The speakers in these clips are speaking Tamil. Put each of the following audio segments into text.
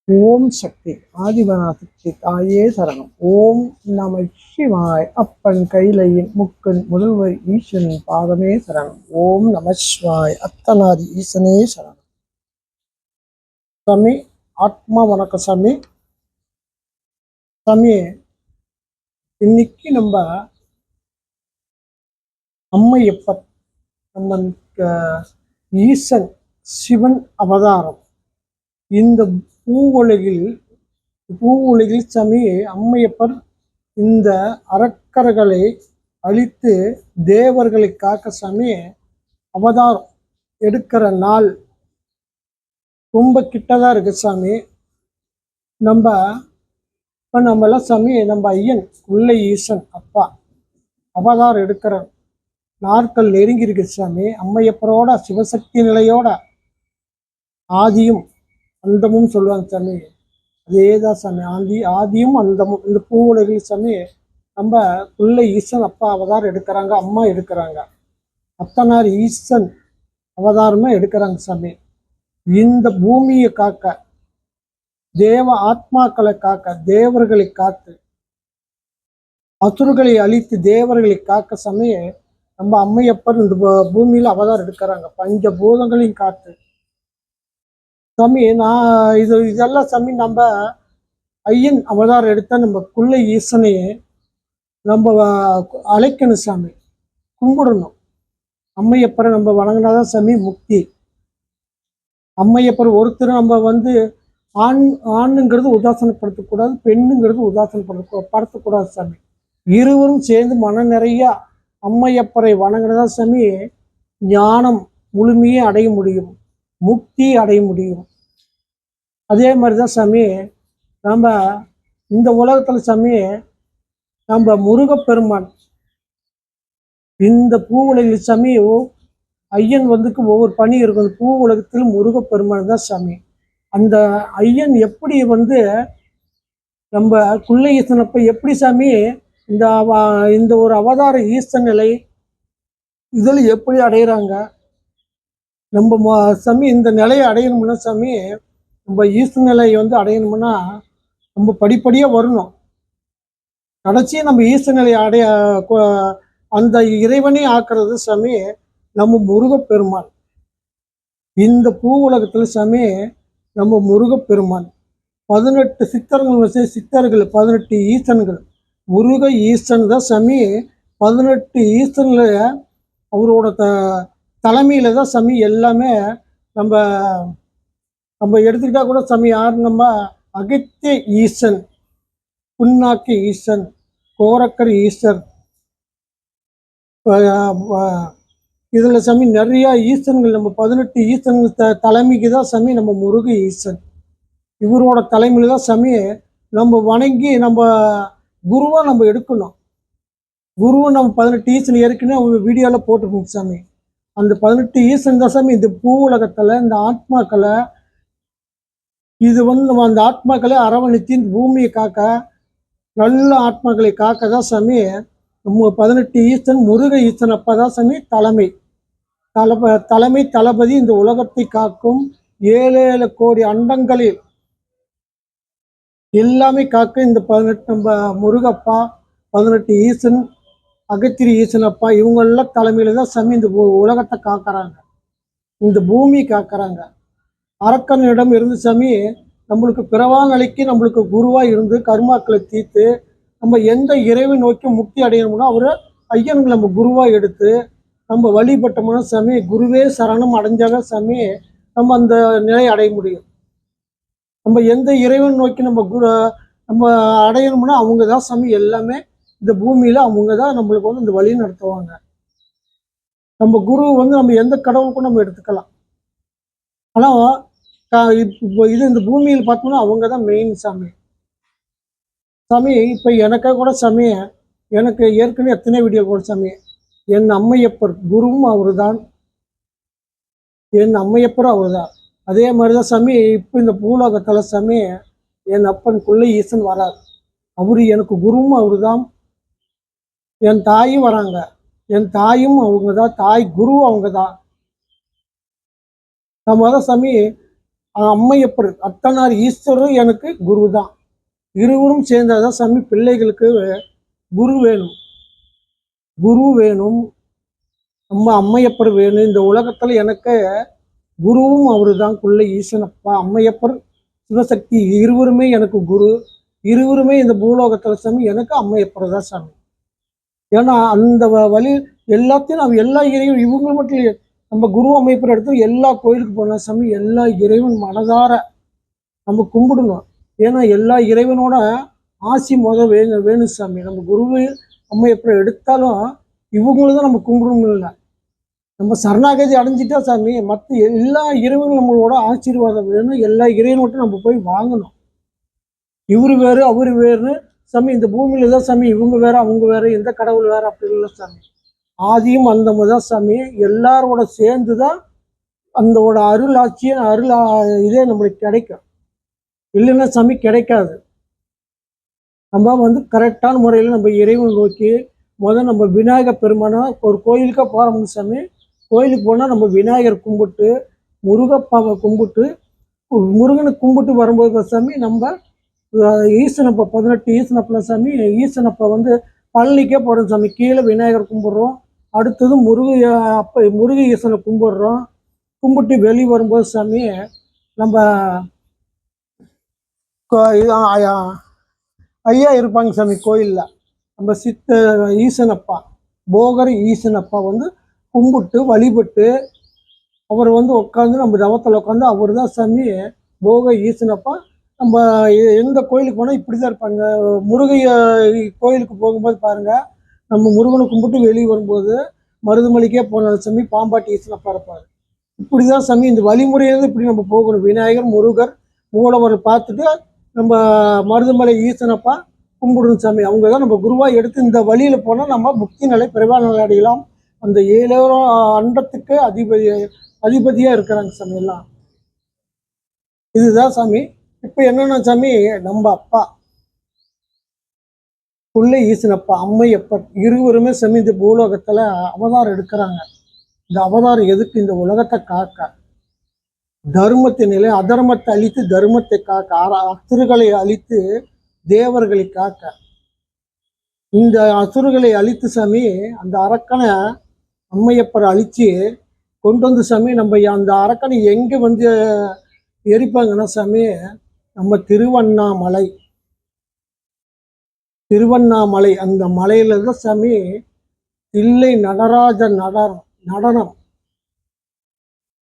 ஓம் சக்தி ஆதிபராசக்தி தாயே சரணம். ஓம் நம சிவாய். அப்பன் கைலையின் முக்கன் முதல்வர் ஈசனின் பாதமே சரணம். ஓம் நம சிவாய். அத்தனாதி ஈசனே சரணம். சாமி, ஆத்மா வணக்கம் சாமி. சாமி, இன்னைக்கு நம்ம அம்மையப்பர், நம்ம ஈசன் சிவன் அவதாரம் இந்த பூவுலகில் சாமி அம்மையப்பர் இந்த அரக்கர்களை அழித்து தேவர்களை காக்க சாமி அவதாரம் எடுக்கிற நாள் ரொம்ப கிட்டதான் இருக்கு சாமி. நம்மளாம் சாமி, நம்ம ஐயன் உள்ளை ஈசன் அப்பா அவதாரம் எடுக்கிற நாட்கள் நெருங்கி இருக்கு சாமி. அம்மையப்பரோட சிவசக்தி நிலையோட ஆதியும் அந்தமும் சொல்லுவாங்க சாமி. அதேதான் சாமி, ஆதியும் அந்தமும். இந்த பூவுலகில் சாமி நம்ம உள்ள ஈசன் அப்பா அவதாரம் எடுக்கிறாங்க, அம்மா எடுக்கிறாங்க, அத்தனார் ஈசன் அவதாரமே எடுக்கிறாங்க சாமி. இந்த பூமியை காக்க, தேவ ஆத்மாக்களை காக்க, தேவர்களை காத்து அசுர்களை அழித்து தேவர்களை காக்க சாமி நம்ம அம்மையப்பர் இந்த பூமியில அவதாரம் எடுக்கிறாங்க, பஞ்சபூதங்களையும் காத்து சாமி. இதெல்லாம் சாமி நம்ம ஐயன் அவதாரம் எடுத்த நம்ம குள்ள ஈசனையே நம்ம அழைக்கணும் சாமி, கும்பிடணும். அம்மையப்பரை நம்ம வணங்கினாதான் சாமி முக்தி. அம்மையப்பர் ஒருத்தர் நம்ம ஆணுங்கிறது உதாசனப்படுத்தக்கூடாது, பெண்ணுங்கிறது உதாசனப்படுத்தக்கூடாது சாமி. இருவரும் சேர்ந்து மன நிறைய அம்மையப்பரை வணங்கினதான் சாமி ஞானம் முழுமையே அடைய முடியும், முக்தி அடைய முடியும். அதே மாதிரிதான் சாமி நம்ம இந்த உலகத்துல சாமி நம்ம முருகப்பெருமான் இந்த பூ உலகில் சாமி ஐயன் ஒவ்வொரு பணி இருக்கும். அந்த பூ உலகத்தில் முருகப்பெருமான் தான் சாமி. அந்த ஐயன் எப்படி நம்ம குள்ள ஈசனப்ப எப்படி சாமி இந்த ஒரு அவதார ஈசன் நிலை இதில் எப்படி அடையிறாங்க நம்ம சாமி? இந்த நிலையை அடையணும்னா சாமி, நம்ம ஈசன் நிலையை அடையணும்னா நம்ம படிப்படியாக வரணும். கடைசியே நம்ம ஈசன் நிலையை அந்த இறைவனே ஆக்குறது சாமி நம்ம முருகப்பெருமான். இந்த பூ உலகத்தில் சாமி நம்ம முருகப்பெருமான் 18 சித்தர்கள் 18 ஈசன்கள். முருக ஈசன் தான் சாமி 18 ஈசன்ல அவரோட தலைமையில தான் சாமி எல்லாமே. நம்ம நம்ம எடுத்துக்கிட்டா கூட சாமி யார்? நம்ம அகத்திய ஈசன், புன்னாக்கி ஈசன், கோரக்கர் ஈசர், இதுல சாமி நிறைய ஈசன்கள். நம்ம 18 ஈசன்கள் தலைமைக்கு தான் சாமி நம்ம முருக ஈசன். இவரோட தலைமையில தான் சாமி நம்ம வணங்கி நம்ம குருவா நம்ம எடுக்கணும். குருவை நம்ம 18 ஈசன் ஏற்கனவே அவங்க வீடியோல போட்டிருக்கோங்க சாமி. அந்த 18 ஈசன் தான் சாமி இந்த பூ உலகத்துல இந்த ஆத்மாக்களை நம்ம அந்த ஆத்மாக்களை அரவணைத்து இந்த பூமியை காக்க, நல்ல ஆத்மாக்களை காக்க தான் சாமி நம்ம 18 ஈசன் முருக ஈசன் அப்பதான் சாமி தலைமை தளபதி. இந்த உலகத்தை காக்கும் 7 கோடி அண்டங்களில் எல்லாமே காக்க இந்த 18 நம்ம முருகப்பா, 18 ஈசன், அகத்திரி ஈசன் அப்பா இவங்கெல்லாம் தலைமையில தான் சாமி இந்த உலகத்தை காக்குறாங்க, இந்த பூமி காக்குறாங்க. அரக்கனிடம் இருந்து சாமி நம்மளுக்கு பிறவா நிலைக்கு நம்மளுக்கு குருவா இருந்து கர்மாக்களை தீர்த்து நம்ம எந்த இறைவை நோக்கி முக்தி அடையணும்னா அவரை ஐயன்களை நம்ம குருவா எடுத்து நம்ம வழிபட்டோம்னா சாமி குருவே சரணம் அடைஞ்சாக சாமி நம்ம அந்த நிலையை அடைய முடியும். நம்ம எந்த இறைவன் நோக்கி நம்ம அடையணும்னா அவங்க தான் சாமி எல்லாமே. இந்த பூமியில அவங்க தான் நம்மளுக்கு இந்த வழி நடத்துவாங்க. நம்ம குரு நம்ம எந்த கடவுளுக்கும் நம்ம எடுத்துக்கலாம். ஆனால் இப்போ இந்த பூமியில் பார்த்தோம்னா அவங்க தான் மெயின் சாமி. சாமி இப்போ எனக்காக கூட சாமி, எனக்கு ஏற்கனவே எத்தனை வீடியோ கூட சாமி, என் அம்மையப்பர் குருவும் அவரு தான், என் அம்மையப்பரும் அவரு தான். அதே மாதிரிதான் சாமி இப்போ இந்த பூலோகத்தில் சாமி என் அப்பன் குள்ளை ஈசன் வரார். அவரு எனக்கு குருவும் அவரு தான், என் தாயும் வராங்க, என் தாயும் அவங்க தான், தாய் குரு அவங்க தான். நம்ம தான் சாமி அம்மையப்பர் அத்தனார் ஈஸ்வரரும் எனக்கு குரு தான். இருவரும் சேர்ந்தாதான் சாமி பிள்ளைகளுக்கு குரு வேணும், குரு வேணும், அம்மையப்பர் வேணும். இந்த உலகத்துல எனக்கு குருவும் அவரு தான், குள்ளை ஈசனப்பா அம்மையப்பர் சிவசக்தி இருவருமே எனக்கு குரு. இருவருமே இந்த பூலோகத்துல சாமி எனக்கு அம்மையப்பர் தான் சாமி. ஏன்னா அந்த வழி எல்லாத்தையும் நம்ம எல்லா இறைவன் இவங்க மட்டும் இல்லையே, நம்ம குரு அமைப்பர் எடுத்து எல்லா கோயிலுக்கு போனா சாமி எல்லா இறைவன் மனதார நம்ம கும்பிடணும். ஏன்னா எல்லா இறைவனோட ஆசி வேணும் சாமி. நம்ம குருவு அம்மையப்பர் எடுத்தாலும் இவங்களும் தான் நம்ம கும்பிடணும். இல்லை நம்ம சரணாகதி அடைஞ்சிட்டா சாமி மற்ற எல்லா இறைவனும் நம்மளோட ஆசீர்வாதம் வேணும். எல்லா இறைவனும் நம்ம போய் வாங்கணும். இவரு வேறு அவரு வேறுன்னு சாமி இந்த பூமியில தான் சாமி இவங்க வேற அவங்க வேற எந்த கடவுள் வேற அப்படி இல்லை சாமி. ஆதியும் அந்தமும் தான் சாமி. எல்லாரோட சேர்ந்துதான் அந்தோட அருள் ஆட்சியும் இதே நம்மளுக்கு கிடைக்கும். இல்லைன்னா சாமி கிடைக்காது. நம்ம கரெக்டான முறையில் நம்ம இறைவன் நோக்கி நம்ம விநாயகர் பெருமானா ஒரு கோயிலுக்கா போறோம்னு சாமி. கோயிலுக்கு போனால் நம்ம விநாயகர் கும்பிட்டு முருகப்பாவை கும்பிட்டு முருகனை கும்பிட்டு வரும்போது சாமி நம்ம ஈசனப்பா 18 ஈசனப்பா சாமி. ஈசனப்பா பழனிக்கே போகிறோம் சாமி. கீழே விநாயகர் கும்பிட்றோம். அடுத்தது முருக ஈசனை கும்பிட்றோம். கும்பிட்டு வெளியே வரும்போது சாமி நம்ம ஐயா இருப்பாங்க சாமி கோயிலில். நம்ம ஈசனப்பா போகர் ஈசனப்பா கும்பிட்டு வழிபட்டு அவர் உட்காந்து நம்ம தவத்தில் உட்காந்து அவர் தான் சாமி போக ஈசனப்பா. நம்ம எந்த கோயிலுக்கு போனால் இப்படி தான் இருப்பாங்க. முருகைய கோயிலுக்கு போகும்போது பாருங்கள், நம்ம முருகனை கும்பிட்டு வெளியே வரும்போது மருதுமலைக்கே போன சாமி பாம்பாட்டி ஈசனப்பா இருப்பார். இப்படி தான் சாமி இந்த வழிமுறையாக இப்படி நம்ம போகணும். விநாயகர் முருகர் மூலவரை பார்த்துட்டு நம்ம மருதுமலை ஈசனப்பா கும்பிடணும் சாமி. அவங்க தான் நம்ம குருவாக எடுத்து இந்த வழியில் போனால் நம்ம முக்தி நிலை பிறவா நிலை அடையலாம். அந்த 7 அண்டத்துக்கு அதிபதியாக இருக்கிறாங்க சாமி எல்லாம். இதுதான் சாமி. இப்போ என்னன்னா சாமி நம்ம அப்பா குள்ளை ஈசனப்பா அம்மையப்பர் இருவருமே சாமி இந்த பூலோகத்தில் அவதாரம் எடுக்கிறாங்க. இந்த அவதாரம் எதுக்கு? இந்த உலகத்தை காக்க, தர்மத்தின் நிலை அதர்மத்தை அழித்து தர்மத்தை காக்க, அசுறுகளை அழித்து தேவர்களை காக்க. இந்த அசுறுகளை அழித்து சாமி அந்த அரக்கனை அம்மையப்பரை அழிச்சு கொண்டு சாமி நம்ம அந்த அரக்கனை எங்கே எரிப்பாங்கன்னா சாமி நம்ம திருவண்ணாமலை அந்த மலையில தான் சாமி தில்லை நடராஜ நடனம்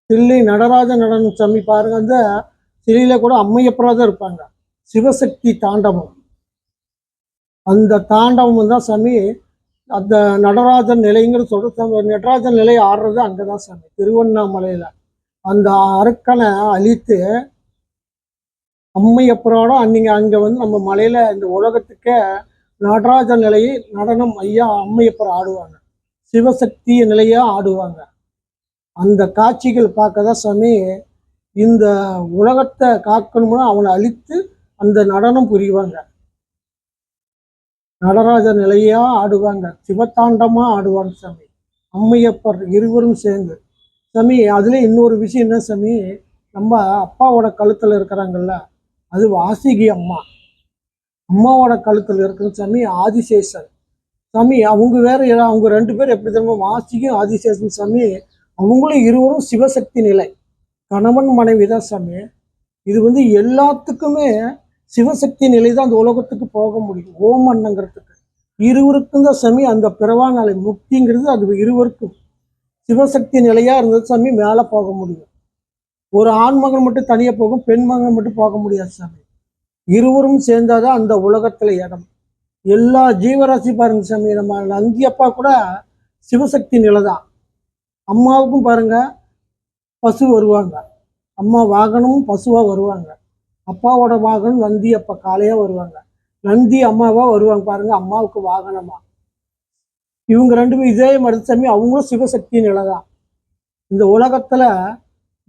தில்லை நடராஜ நடனம் சாமி பாருங்க. அந்த சிலையில கூட அம்மையப்பரா தான் இருப்பாங்க. சிவசக்தி தாண்டவம், அந்த தாண்டவம் தான் சாமி அந்த நடராஜன் நிலைங்கிற சொல்ற. நடராஜன் நிலை ஆடுறது அங்கதான் சாமி திருவண்ணாமலையில. அந்த அரக்கனை அழித்து அம்மையப்பரோட அங்க நம்ம மலையில இந்த உலகத்துக்கே நடராஜன் நிலையை நடனம் ஐயா அம்மையப்பர் ஆடுவாங்க. சிவசக்தி நிலையா ஆடுவாங்க. அந்த காட்சிகள் பார்க்கதான் சாமி இந்த உலகத்தை காக்கணும்னா அவனை அழித்து அந்த நடனம் புரிவாங்க. நடராஜ நிலையா ஆடுவாங்க, சிவத்தாண்டமா ஆடுவாங்க சாமி அம்மையப்பர் இருவரும் சேர்ந்து சாமி. அதுல இன்னொரு விஷயம் என்ன சாமி, நம்ம அப்பாவோட கழுத்துல இருக்கிறாங்கல்ல அது வாசுகி அம்மாவோட கழுத்துல இருக்கிற சாமி ஆதிசேஷன் சாமி. அவங்க வேற அவங்க 2 பேர் எப்படி தெரியுமா, வாசுகியும் ஆதிசேஷன் சாமி. அவங்களும் இருவரும் சிவசக்தி நிலை, கணவன் மனைவி தான் சாமி. இது எல்லாத்துக்குமே சிவசக்தி நிலை தான் அந்த உலகத்துக்கு போக முடியும். ஓம் அண்ணங்கிறதுக்கு இருவருக்கும் தான் சாமி அந்த பிறவா நிலை முக்திங்கிறது. அது இருவருக்கும் சிவசக்தி நிலையா இருந்தது சாமி மேலே போக முடியும். ஒரு ஆண்மகன் மட்டும் தனியாக போகும், பெண் மகன் மட்டும் போக முடியாது சாமி. இருவரும் சேர்ந்தாதான் அந்த உலகத்துல இடம். எல்லா ஜீவராசி பாருங்க சாமி. நம்ம நந்தி அப்பா கூட சிவசக்தி நிலை தான். அம்மாவுக்கும் பாருங்க பசு வருவாங்க, அம்மா வாகனமும் பசுவா வருவாங்க. அப்பாவோட வாகனம் நந்தி அப்பா காளையா வருவாங்க, நந்தி அம்மாவா வருவாங்க பாருங்க அம்மாவுக்கு வாகனமா. இவங்க 2 பேரும் இதே மாதிரி சாமி அவங்களும் சிவசக்தி நிலை தான். இந்த உலகத்துல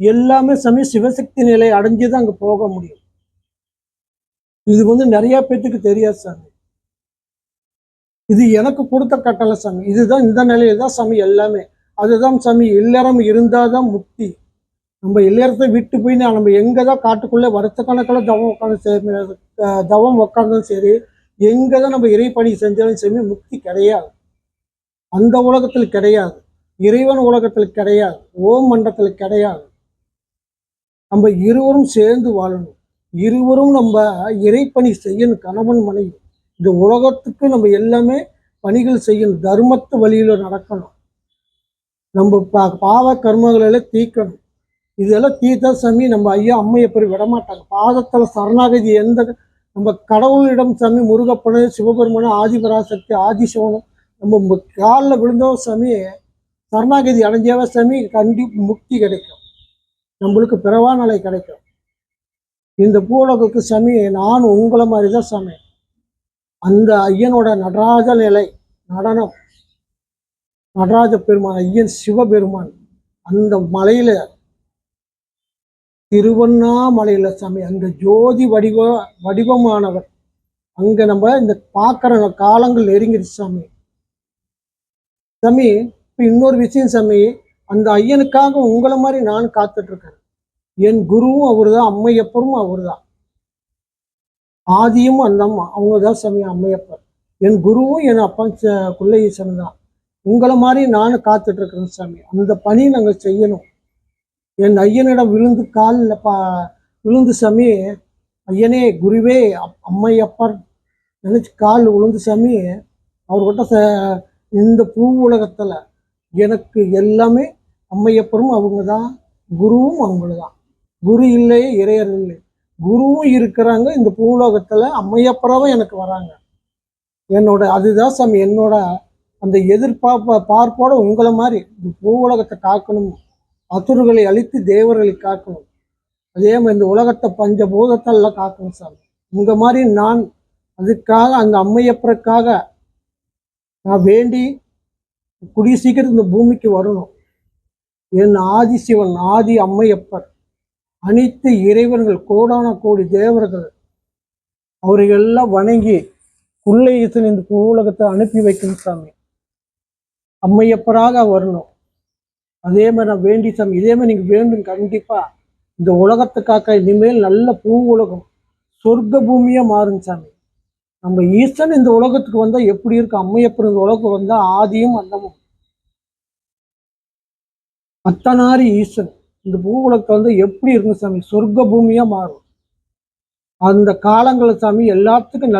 எல்லாமே சாமி சிவசக்தி நிலை அடைஞ்சுதான் அங்க போக முடியும். இது நிறைய பேத்துக்கு தெரியாது சாமி. இது எனக்கு கொடுத்த கட்டளை சாமி. இதுதான் இந்த நிலையில தான் சாமி எல்லாமே. அதுதான் சாமி இல்லறம் இருந்தாதான் முக்தி. நம்ம இல்லறத்தை விட்டு போய் நம்ம எங்கே தான் காட்டுக்குள்ளே வருஷக்கணக்கில் தவம் உட்காந்தும் சரி, எங்கே தான் நம்ம இறைப்பணி செஞ்சாலும் சரி முக்தி கிடையாது. அந்த உலகத்தில் கிடையாது, இறைவன் உலகத்தில் கிடையாது, ஓம் மண்டலத்தில் கிடையாது. நம்ம இருவரும் சேர்ந்து வாழணும், இருவரும் நம்ம இறைப்பணி செய்யணும். கணவன் மனைவி இந்த உலகத்துக்கு நம்ம எல்லாமே பணிகள் செய்யணும், தர்மத்து வழியில் நடக்கணும், நம்ம பாவ கர்மங்களெல்லாம் தீர்க்கணும். இதெல்லாம் தீர்த்தா சாமி நம்ம ஐயா அம்மையப்பர் விடமாட்டாங்க. பாதத்தில் சரணாகதி எந்த நம்ம கடவுளிடம் சாமி முருகப்பனு, சிவபெருமனு, ஆதிபராசக்தி, ஆதிசிவனும் நம்ம காலில் விழுந்தோம் சாமி, சரணாகதி அடைஞ்சாவே சாமி முக்தி கிடைக்கும், நம்மளுக்கு பிறவா நிலை கிடைக்கும். இந்த பூலோகத்துக்கு சாமி நான் உங்களை மாதிரி தான் சாமி. அந்த ஐயனோட நடராஜ நிலை நடனம், நடராஜ பெருமான் ஐயன் சிவபெருமான் அந்த மலையில திருவண்ணாமலையில சாமி அந்த ஜோதி வடிவமானவர். அங்க நம்ம இந்த பார்க்குற காலங்கள் நெருங்கிடுச்சு சாமி. சாமி இப்போ இன்னொரு விஷயம் சாமி, அந்த ஐயனுக்காக உங்களை மாதிரி நான் காத்துட்டு இருக்கேன். என் குருவும் அவர் தான், அம்மையப்பரும் அவர் தான், ஆதியும் அந்த அம்மா அவங்க தான் சாமி அம்மையப்பர். என் குருவும் என் அப்பா குள்ள ஈசன் தான். உங்களை மாதிரி நானும் காத்துட்டு இருக்கிறேன் சாமி. அந்த பணி நாங்கள் செய்யணும். என் ஐயனிடம் விழுந்து காலில் விழுந்து சாமி, ஐயனே குருவே அம்மையப்பர் நினைச்சு கால் விழுந்து சாமி, அவர்கிட்ட இந்த பூ உலகத்தில் எனக்கு எல்லாமே அம்மையப்பரும் அவங்க தான், குருவும் அவங்கள தான். குரு இல்லையே இறையர் இல்லை, குருவும் இருக்கிறாங்க இந்த பூலோகத்தில், அம்மையப்பராவும் எனக்கு வராங்க. என்னோட அதுதான் சாமி என்னோட அந்த பார்ப்போட உங்களை மாதிரி இந்த பூ உலகத்தை காக்கணும், அசுரர்களை அழித்து தேவர்களை காக்கணும், அதே மாதிரி இந்த உலகத்தை பஞ்சபூதத்தெல்லாம் காக்கணும் சாமி. இந்த மாதிரி நான் அதுக்காக அந்த அம்மையப்பருக்காக நான் வேண்டி கூடிய சீக்கிரம் இந்த பூமிக்கு வரணும். என் ஆதிசிவன் ஆதி அம்மையப்பர் அனைத்து இறைவர்கள் கோடான கோடி தேவர்கள் அவர்களெல்லாம் வணங்கி குள்ள ஈசன் இந்த உலகத்தை அனுப்பி வைக்கணும் சாமி. அம்மையப்பராக வரணும். அதே மாதிரி நான் வேண்டி சாமி, இதே மாதிரி நீங்கள் வேண்டும் கண்டிப்பா. இந்த உலகத்துக்காக இனிமேல் நல்ல பூ உலகம் சொர்க்க பூமியாக மாறும் சாமி. நம்ம ஈசன் இந்த உலகத்துக்கு வந்தால் எப்படி இருக்கு, அம்மையப்பர் இந்த உலகம் வந்தால் ஆதியும் அந்தமும் அத்தனாரி ஈசன் இந்த பூ உலகத்தை வந்து எப்படி இருக்கு சாமி, சொர்க்க பூமியாக மாறும். அந்த காலங்களில் சாமி எல்லாத்துக்கும்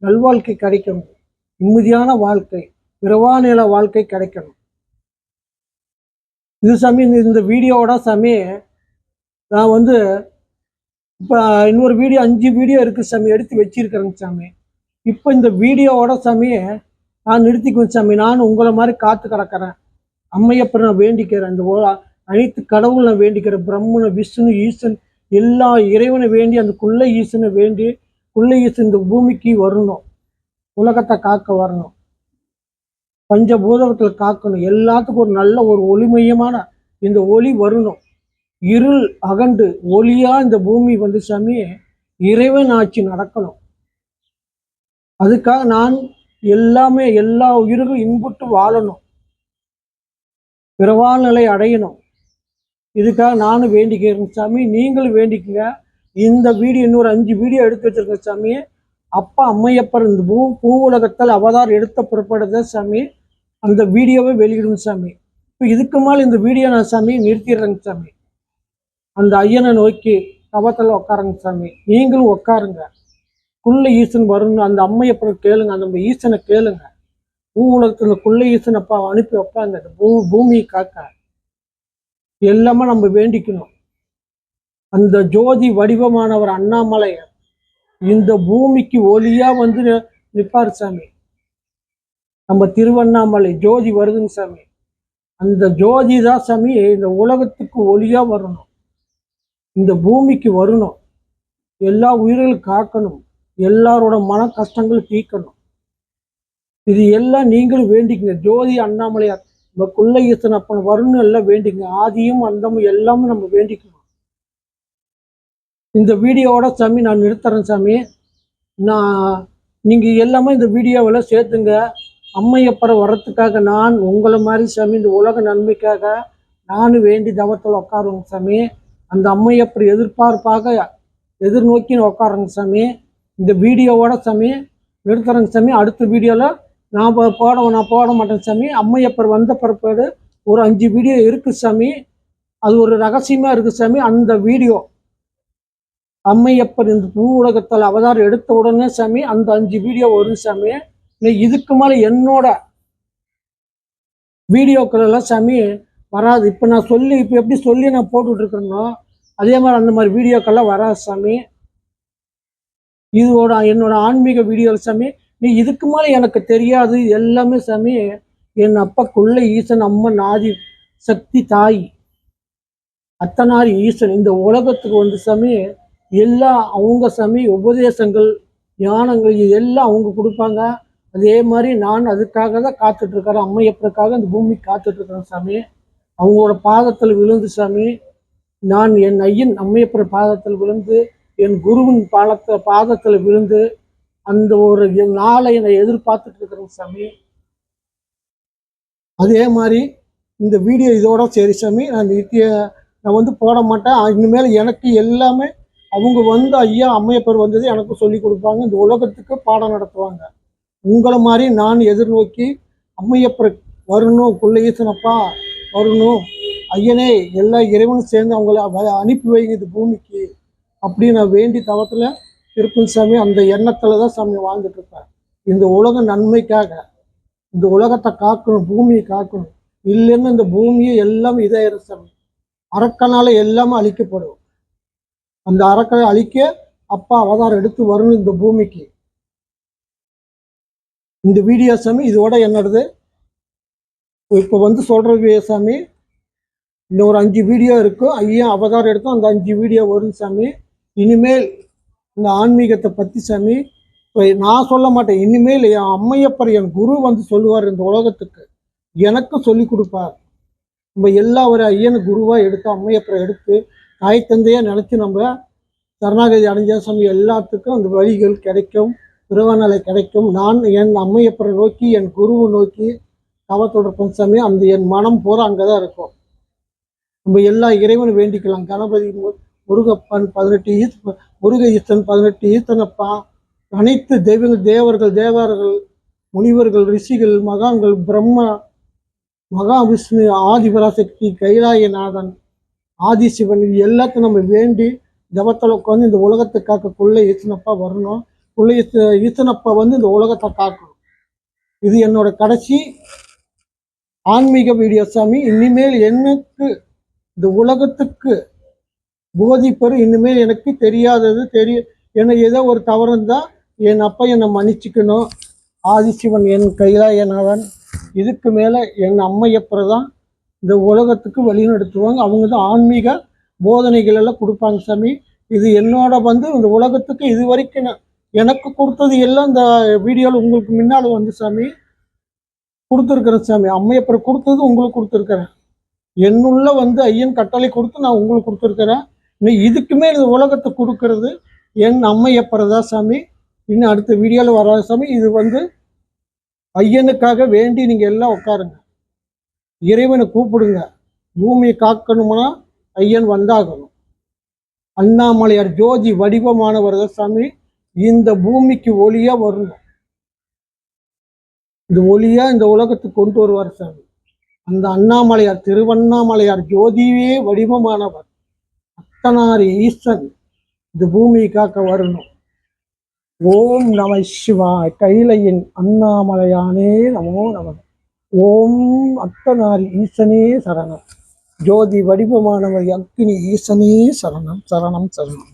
நல்வாழ்க்கை கிடைக்கணும், நிம்மதியான வாழ்க்கை, பிறவாநில வாழ்க்கை கிடைக்கணும். இது சாமி இந்த வீடியோவோட சாமி நான் வந்து இப்போ இன்னொரு வீடியோ 5 வீடியோ இருக்குது சாமி, எடுத்து வச்சிருக்கிறேங்க சாமி. இப்போ இந்த வீடியோவோட சாமி நான் நிறுத்திக்குவேன் சாமி. நான் உங்களை மாதிரி காத்து கிடக்கிறேன். அம்மையப்பர் நான் வேண்டிக்கிறேன், இந்த அனைத்து கடவுள் நான் வேண்டிக்கிறேன், பிரம்மனை, விஷ்ணு, ஈசன் எல்லா இறைவனை வேண்டி, அந்த குள்ள ஈசனை வேண்டி, குள்ள ஈசன் இந்த பூமிக்கு வரணும், உலகத்தை காக்க வரணும், பஞ்சபூதத்தில் காக்கணும், எல்லாத்துக்கும் ஒரு நல்ல ஒரு ஒளிமயமான இந்த ஒளி வரணும். இருள் அகண்டு ஒளியா இந்த பூமி வந்து சாமி இறைவன் ஆட்சி நடக்கணும். அதுக்காக நான் எல்லாமே எல்லா உயிர்களும் இன்புட்டு வாழணும், பிறவாழ் நிலை அடையணும். இதுக்காக நானும் வேண்டிக்கிறேன் சாமி, நீங்களும் வேண்டிக்குங்க. இந்த வீடியோ இன்னொரு 5 வீடியோ எடுத்து வச்சிருக்கேன் சாமி. அப்பா அம்மையப்பர் இந்த பூ உலகத்தில் அவதாரம் எடுத்த பிறப்படுத சாமி அந்த வீடியோவை வெளியிடும் சாமி. இப்போ இதுக்கு மேலே இந்த வீடியோ நான் சாமி நிறுத்திடுறேங்க சாமி. அந்த ஐயனை நோக்கி தவத்தில் உட்காருங்க சாமி, நீங்களும் உட்காருங்க. குள்ள ஈசன் வரணும், அந்த அம்மையப்பரை கேளுங்க, அந்த ஈசனை கேளுங்க. பூ உலகத்தில் குள்ள ஈசனப்பா அனுப்பி வைப்பாங்க இந்த பூமியை காக்க. எல்லாமே நம்ம வேண்டிக்கணும். அந்த ஜோதி வடிவமானவர் அண்ணாமலையர் இந்த பூமிக்கு ஒளியா வந்து நிற்பார் சாமி. நம்ம திருவண்ணாமலை ஜோதி வருதுங்க சாமி. அந்த ஜோதி தான் சாமி இந்த உலகத்துக்கு ஒளியா வரணும், இந்த பூமிக்கு வரணும், எல்லா உயிர்களும் காக்கணும், எல்லாரோட மன கஷ்டங்களும் தீர்க்கணும். இது எல்லாம் நீங்களும் வேண்டிக்குங்க. ஜோதி அண்ணாமலையார் நம்ம குள்ள ஈசன் அப்பன் வரணும் எல்லாம் வேண்டிங்க. ஆதியும் அந்தமும் எல்லாமே நம்ம வேண்டிக்கணும். இந்த வீடியோவோட சாமி நான் நிறுத்துறேன் சாமி. நீங்கள் எல்லாமே இந்த வீடியோவில் சேர்த்துங்க. அம்மையப்பரை வர்றதுக்காக நான் உங்களை மாதிரி சாமி இந்த உலக நன்மைக்காக நானும் வேண்டி தவத்தில் உட்காருங்க சாமி. அந்த அம்மையப்பர் எதிர்பார்ப்பாக எதிர்நோக்கி உட்காருங்க சாமி. இந்த வீடியோவோட சாமி நிறுத்துறேங்க சாமி. அடுத்த வீடியோவில் நான் போட மாட்டேன் சாமி. அம்மையப்பர் வந்த பிற்பாடு ஒரு 5 வீடியோ இருக்குது சாமி. அது ஒரு ரகசியமாக இருக்குது சாமி. அந்த வீடியோ அம்மையப்பர் இந்த பூ உலகத்தில் அவதாரம் எடுத்த உடனே சாமி அந்த 5 வீடியோ வரும் சாமி. இதுக்கு மேலே என்னோட வீடியோக்கள் எல்லாம் சாமி வராது. இப்போ நான் இப்போ எப்படி சொல்லி நான் போட்டுட்ருக்கேனோ அதே மாதிரி அந்த மாதிரி வீடியோக்கெல்லாம் வராது சாமி. இதோட என்னோட ஆன்மீக வீடியோவில் சாமி இதுக்கு மேலே எனக்கு தெரியாது எல்லாமே சாமி. என் அப்பா கொள்ளை ஈசன், அம்மன் ஆதி சக்தி தாய் அத்தனாரி ஈசன் இந்த உலகத்துக்கு வந்து சாமி எல்லாம் அவங்க சாமி உபதேசங்கள் ஞானங்கள் இதெல்லாம் அவங்க கொடுப்பாங்க. அதே மாதிரி நான் அதுக்காக தான் காத்துட்ருக்கிறேன். அம்மையப்பருக்காக இந்த பூமிக்கு காத்துட்ருக்கிறேன் சாமி. அவங்களோட பாதத்தில் விழுந்து சாமி நான் என் ஐயன் அம்மையப்பர் பாதத்தில் விழுந்து என் குருவின் பாதத்தில் விழுந்து அந்த ஒரு நாளை என்னை எதிர்பார்த்துட்டு இருக்கிறேன் சாமி. அதே மாதிரி இந்த வீடியோ இதோட சரி சாமி. நான் வந்து போட மாட்டேன். இனிமேல் எனக்கு எல்லாமே அவங்க வந்து ஐயா அம்மையப்பர் வந்தது எனக்கு சொல்லி கொடுப்பாங்க. இந்த உலகத்துக்கு பாடம் நடத்துவாங்க. உங்களை மாதிரி நான் எதிர்நோக்கி அம்மையப்பர் வரணும், கொள்ளையீசனப்பா வரணும், ஐயனே எல்லா இறைவனும் சேர்ந்து அவங்கள அனுப்பி வைங்க இந்த பூமிக்கு அப்படின்னு நான் வேண்டி தவத்தில் இருக்கும் சாமி. அந்த எண்ணத்தில் தான் சாமி வாழ்ந்துட்டு இருப்பேன். இந்த உலக நன்மைக்காக இந்த உலகத்தை காக்கணும், பூமியை காக்கணும். இல்லைன்னு இந்த பூமியை எல்லாமே இதாயிரும் சாமி. அரக்கனால எல்லாமே அழிக்கப்படும். அந்த அரக்கனை அழிக்க அப்பா அவதாரம் எடுத்து வரணும் இந்த பூமிக்கு. இந்த வீடியோ சாமி இதோட என்னது இப்போ வந்து சொல்றது சாமி. இன்னொரு 5 வீடியோ இருக்கும். ஐயா அவதாரம் எடுத்தோம் அந்த 5 வீடியோ வரும் சாமி. இனிமேல் இந்த ஆன்மீகத்தை பற்றி சாமி நான் சொல்ல மாட்டேன். இனிமேல் என் அம்மையப்பர் என் குரு வந்து சொல்லுவார் இந்த உலகத்துக்கு, எனக்கும் சொல்லி கொடுப்பார். நம்ம எல்லா ஒரு ஐயனு குருவாக எடுத்து அம்மையப்பரை எடுத்து தாய் தந்தையாக நினச்சி நம்ம சரணாகதி அடைஞ்ச சாமி எல்லாத்துக்கும் அந்த வழிகள் கிடைக்கும், திருவண்ணாலை கிடைக்கும். நான் என் அம்மையப்பரை நோக்கி என் குருவை நோக்கி தவத்தொடர்பன் சாமி. அந்த என் மனம் பூரா அங்கே தான் இருக்கும். நம்ம எல்லா இறைவனும் வேண்டிக்கலாம். கணபதி, முருகப்பன் 18 முருக ஈசன், 18 ஈசனப்பா, அனைத்து தெய்வங்கள், தேவர்கள், முனிவர்கள், ரிஷிகள், மகான்கள், பிரம்மா, மகாவிஷ்ணு, ஆதிபராசக்தி, கைலாயநாதன், ஆதிசிவன் இது எல்லாத்தையும் நம்ம வேண்டி ஜபத்தில் உட்காந்து இந்த உலகத்தை காக்க கொள்ளை ஈசனப்பா வரணும். கொள்ளை ஈசனப்பா வந்து இந்த உலகத்தை காக்கணும். இது என்னோட கடைசி ஆன்மீக வீடியோ சாமி. இனிமேல் எனக்கு இந்த உலகத்துக்கு போதிப்பெரு இனிமேல் எனக்கு தெரியாதது என்ன ஏதோ ஒரு தவறு இருந்தால் என் அப்பா என்னை மன்னிச்சுக்கணும். ஆதிசிவன் என் கைலாயநாதன் இதுக்கு மேலே என் அம்மையப்பரை தான் இந்த உலகத்துக்கு வழிநடத்துவாங்க. அவங்க தான் ஆன்மீக போதனைகள் எல்லாம் கொடுப்பாங்க சாமி. இது என்னோட வந்து இந்த உலகத்துக்கு இது வரைக்கும் எனக்கு கொடுத்தது எல்லாம் இந்த வீடியோவில் உங்களுக்கு முன்னால் வந்து சாமி கொடுத்துருக்குறேன் சாமி. அம்மையப்பரை கொடுத்தது உங்களுக்கு கொடுத்துருக்குறேன். என்னுள்ள வந்து ஐயன் கட்டளை கொடுத்து நான் உங்களுக்கு கொடுத்துருக்குறேன். இதுக்குமே இந்த உலகத்தை கொடுக்கறது என் அம்மையப்பரை தான் சாமி. இன்னும் அடுத்த வீடியோவில் வராது சாமி. இது வந்து ஐயனுக்காக வேண்டி நீங்கள் எல்லாம் உட்காருங்க, இறைவனை கூப்பிடுங்க. பூமியை காக்கணும்னா ஐயன் வந்தாகணும். அண்ணாமலையார் ஜோதி வடிவமானவர் தான் சாமி. இந்த பூமிக்கு ஒளியா வரணும். இந்த ஒளியா இந்த உலகத்துக்கு கொண்டு வருவார் சாமி. அந்த அண்ணாமலையார் திருவண்ணாமலையார் ஜோதியே வடிவமானவர் அத்தனாரி ஈசன் இந்த பூமியை காக்க வரணும். ஓம் நம சிவாய். கைலையின் அண்ணாமலையானே நமோ நம. ஓம் அத்தனாரி ஈசனே சரணம். ஜோதி வடிவமானவர் அக்னி ஈசனே சரணம் சரணம் சரணம்.